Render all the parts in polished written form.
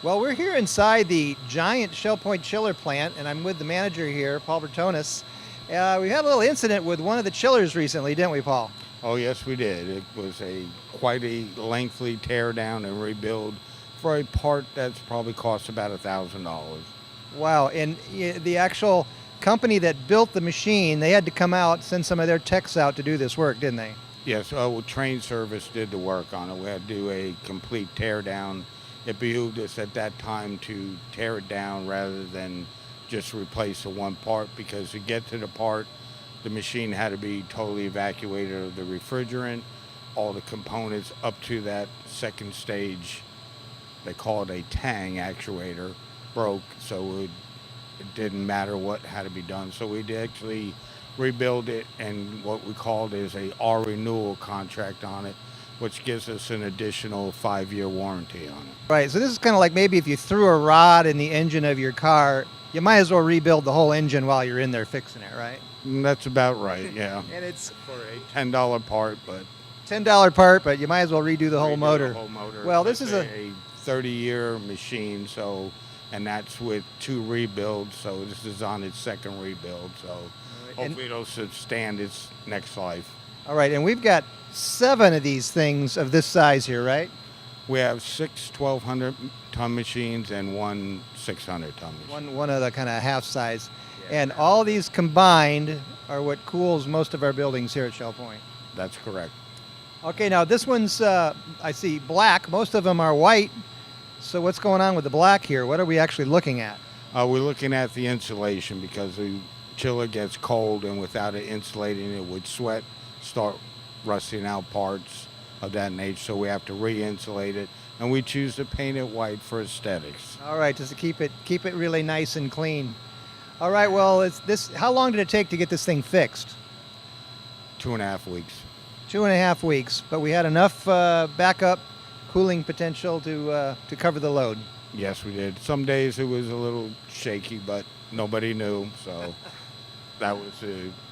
Well, we're here inside the giant Shell Point chiller plant, and I'm with the manager here, Paul Bertonis. We had a little incident with one of the chillers recently, didn't we, Paul? Oh, yes, we did. It was quite a lengthy tear down and rebuild for a part that's probably cost about $1,000. Wow, and the actual company that built the machine, they had to come out, send some of their techs out to do this work, didn't they? Yes, train service did the work on it. We had to do a complete tear down. It behooved us at that time to tear it down rather than just replace the one part, because to get to the part, the machine had to be totally evacuated of the refrigerant, all the components up to that second stage. They call it a tang actuator, broke, so it didn't matter what had to be done. So we did actually rebuild it, and what we called is a R renewal contract on it, which gives us an additional 5-year warranty on it. Right, so this is kind of like maybe if you threw a rod in the engine of your car, you might as well rebuild the whole engine while you're in there fixing it, right? And that's about right, yeah. And it's For a $10 part, but $10 part, but you might as well redo the whole redo motor. The whole motor. Well, this That's is a 30-year machine, so, and that's with 2 rebuilds, so this is on its second rebuild, so and- hopefully it'll stand its next life. all right, and we've got 7 of these things of this size here, right? We have 6 1,200-ton machines and 1 600-ton machine. One of the kind of half size. And all these combined are what cools most of our buildings here at Shell Point. That's correct. Okay, now this one's, I see black. Most of them are white. So what's going on with the black here? What are we actually looking at? We're looking at the insulation, because the chiller gets cold, and without it insulating, it would sweat, start rusting out parts of that nature. So we have to re-insulate it, and we choose to paint it white for aesthetics. All right, just to keep it really nice and clean. All right, well, it's this. How long did it take to get this thing fixed? 2.5 weeks. 2.5 weeks, but we had enough backup cooling potential to cover the load. Yes, we did. Some days it was a little shaky, but nobody knew, so that was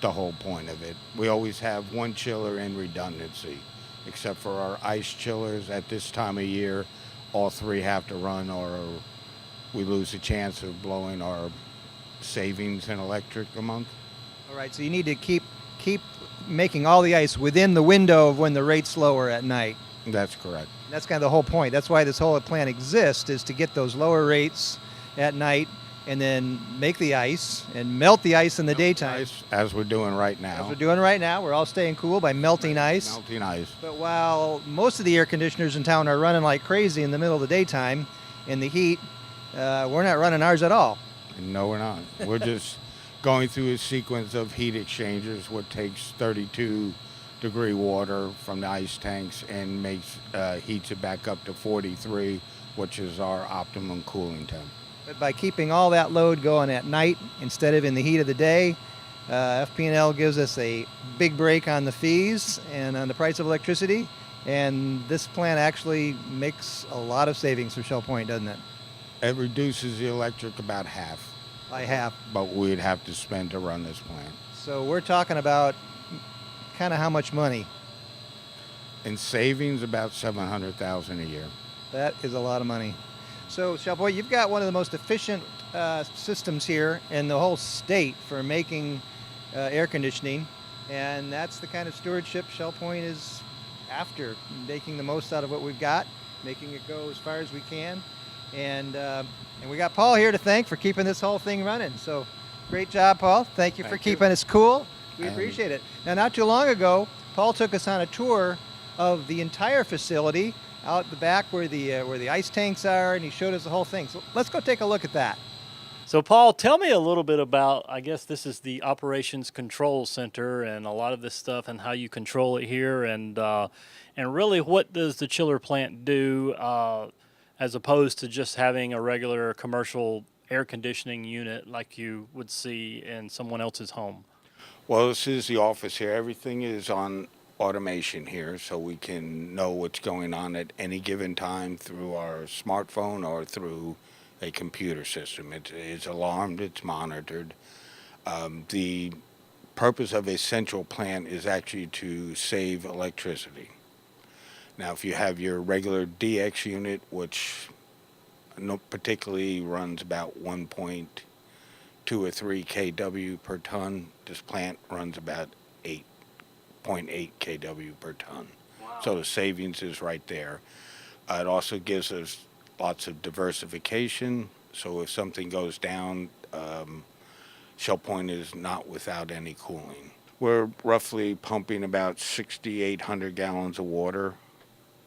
the whole point of it. We always have one chiller in redundancy, except for our ice chillers. At this time of year, all 3 have to run, or we lose the chance of blowing our savings in electric a month. All right, so you need to keep making all the ice within the window of when the rate's lower at night. That's correct. That's kind of the whole point. That's why this whole plant exists, is to get those lower rates at night and then make the ice and melt the ice in the daytime. Ice, as we're doing right now. As we're doing right now, we're all staying cool by melting ice. Melting ice. But while most of the air conditioners in town are running like crazy in the middle of the daytime in the heat, we're not running ours at all. No, we're not. We're just going through a sequence of heat exchangers, what takes 32-degree water from the ice tanks and heats it back up to 43, which is our optimum cooling temp. But by keeping all that load going at night instead of in the heat of the day, FP&L gives us a big break on the fees and on the price of electricity. And this plant actually makes a lot of savings for Shell Point, doesn't it? It reduces the electric about half, By half. but we'd have to spend to run this plant. So we're talking about kind of how much money? In savings, about $700,000 a year. That is a lot of money. So, Shell Point, you've got one of the most efficient systems here in the whole state for making air conditioning, and that's the kind of stewardship Shell Point is after, making the most out of what we've got, making it go as far as we can, and we got Paul here to thank for keeping this whole thing running. So, great job, Paul. Thank you for keeping us cool. We appreciate it. Now, not too long ago, Paul took us on a tour of the entire facility out the back where the ice tanks are, and he showed us the whole thing. So let's go take a look at that. So Paul, tell me a little bit about, I guess this is the Operations Control Center and a lot of this stuff and how you control it here, and really what does the chiller plant do as opposed to just having a regular commercial air conditioning unit like you would see in someone else's home? Well, this is the office here. Everything is on automation here, so we can know what's going on at any given time through our smartphone or through a computer system. It is alarmed, it's monitored. The purpose of a central plant is actually to save electricity. Now, if you have your regular DX unit, which no, particularly runs about 1.2 or 3 kW per ton. This plant runs about 8.8 kW per ton. So the savings is right there. It also gives us lots of diversification. So if something goes down, Shell Point is not without any cooling. We're roughly pumping about 6,800 gallons of water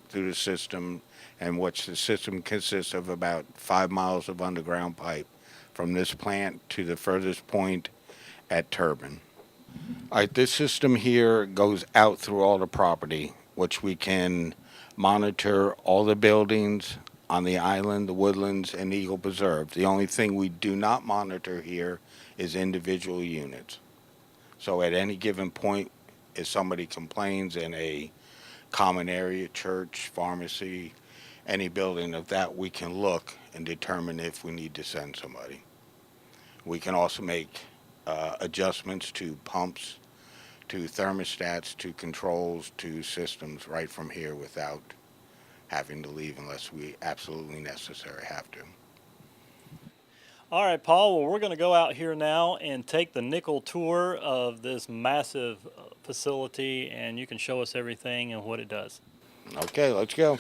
through the system, and which the system consists of about 5 miles of underground pipe from this plant to the furthest point at Turbine. All right, this system here goes out through all the property, which we can monitor all the buildings on the island, the woodlands, and Eagle Preserve. The only thing we do not monitor here is individual units. So at any given point, if somebody complains in a common area, church, pharmacy, any building of that, we can look and determine if we need to send somebody. We can also make adjustments to pumps, to thermostats, to controls, to systems right from here without having to leave unless we absolutely necessary have to. All right, Paul. Well, we're going to go out here now and take the nickel tour of this massive facility, and you can show us everything and what it does. Okay, let's go.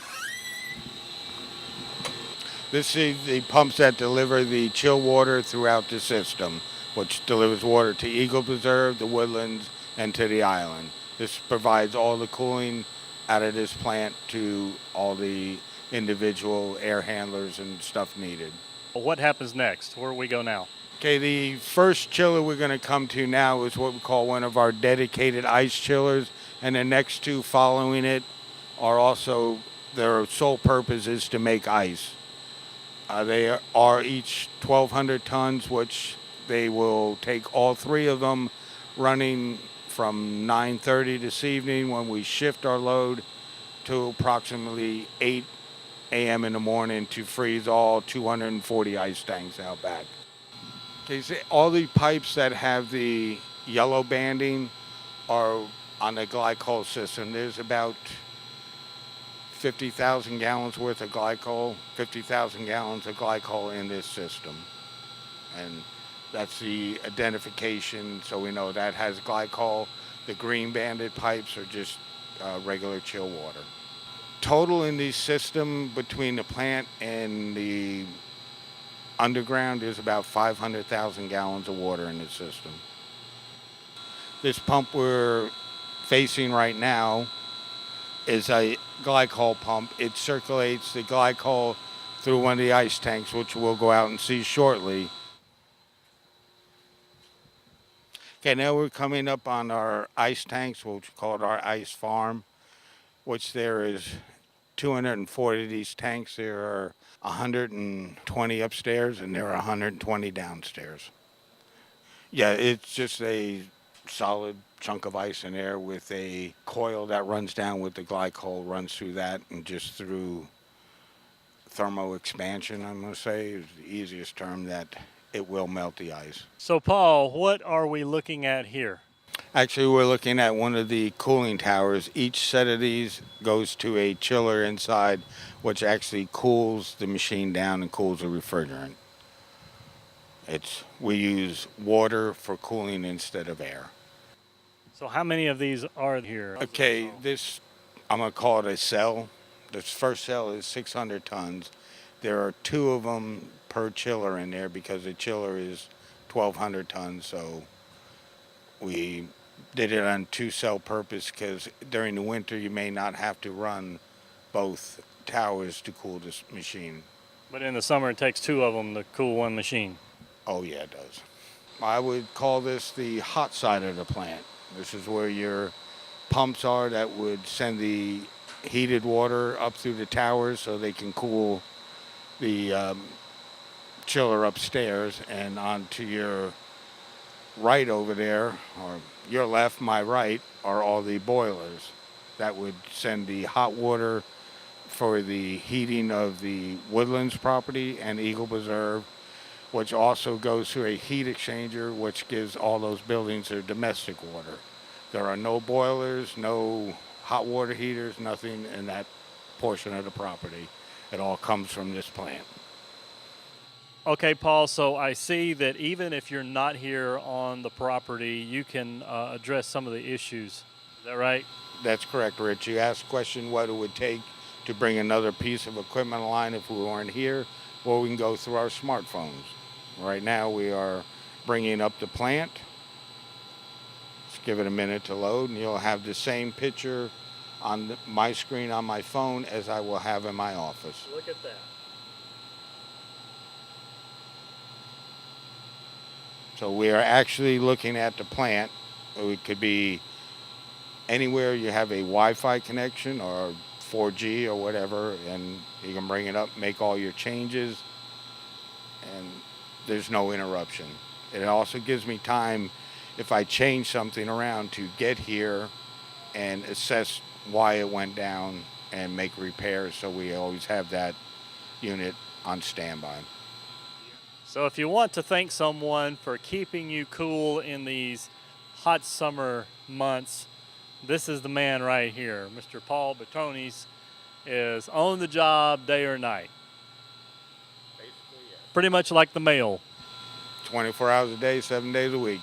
This is the pumps that deliver the chill water throughout the system, which delivers water to Eagle Preserve, the woodlands, and to the island. This provides all the cooling out of this plant to all the individual air handlers and stuff needed. What happens next? Where do we go now? Okay, the first chiller we're going to come to now is what we call one of our dedicated ice chillers, and the next two following it are also, their sole purpose is to make ice. They are each 1,200 tons, which they will take all three of them running from 9:30 this evening when we shift our load to approximately 8 a.m. in the morning to freeze all 240 ice tanks out back. Okay, so all the pipes that have the yellow banding are on the glycol system. There's about 50,000 gallons worth of glycol, 50,000 gallons of glycol in this system. And that's the identification, so we know that has glycol. The green banded pipes are just regular chill water. Total in the system between the plant and the underground is about 500,000 gallons of water in the system. This pump we're facing right now is a glycol pump. It circulates the glycol through one of the ice tanks, which we'll go out and see shortly. Okay, now we're coming up on our ice tanks, which we call it our ice farm, which there is 240 of these tanks. There are 120 upstairs and there are 120 downstairs. Yeah, it's just a solid chunk of ice in there with a coil that runs down with the glycol, runs through that, and just through thermo expansion, I'm going to say, is the easiest term, that it will melt the ice. So, Paul, what are we looking at here? Actually, we're looking at one of the cooling towers. Each set of these goes to a chiller inside, which actually cools the machine down and cools the refrigerant. We use water for cooling instead of air. So how many of these are here? Okay, this, I'm going to call it a cell. This first cell is 600 tons. There are 2 of them per chiller in there because the chiller is 1,200 tons, so we did it on 2 cell purpose because during the winter you may not have to run both towers to cool this machine. But in the summer it takes 2 of them to cool one machine. Oh yeah, it does. I would call this the hot side of the plant. This is where your pumps are that would send the heated water up through the towers so they can cool the chiller upstairs. And onto your right over there, or your left, my right, are all the boilers that would send the hot water for the heating of the Woodlands property and Eagle Preserve, which also goes through a heat exchanger, which gives all those buildings their domestic water. There are no boilers, no hot water heaters, nothing in that portion of the property. It all comes from this plant. Okay, Paul, so I see that even if you're not here on the property, you can address some of the issues. Is that right? That's correct, Rich. You asked the question what it would take to bring another piece of equipment online if we weren't here. Well, we can go through our smartphones. Right now we are bringing up the plant. Just give it a minute to load and you'll have the same picture on my screen on my phone as I will have in my office. Look at that. So we are actually looking at the plant. It could be anywhere you have a Wi-Fi connection or 4G or whatever, and you can bring it up, make all your changes, and there's no interruption. It also gives me time, if I change something around, to get here and assess why it went down and make repairs, so we always have that unit on standby. So if you want to thank someone for keeping you cool in these hot summer months, this is the man right here. Mr. Paul Batonis is on the job day or night. Basically, yeah. Pretty much like the mail. 24 hours a day, 7 days a week.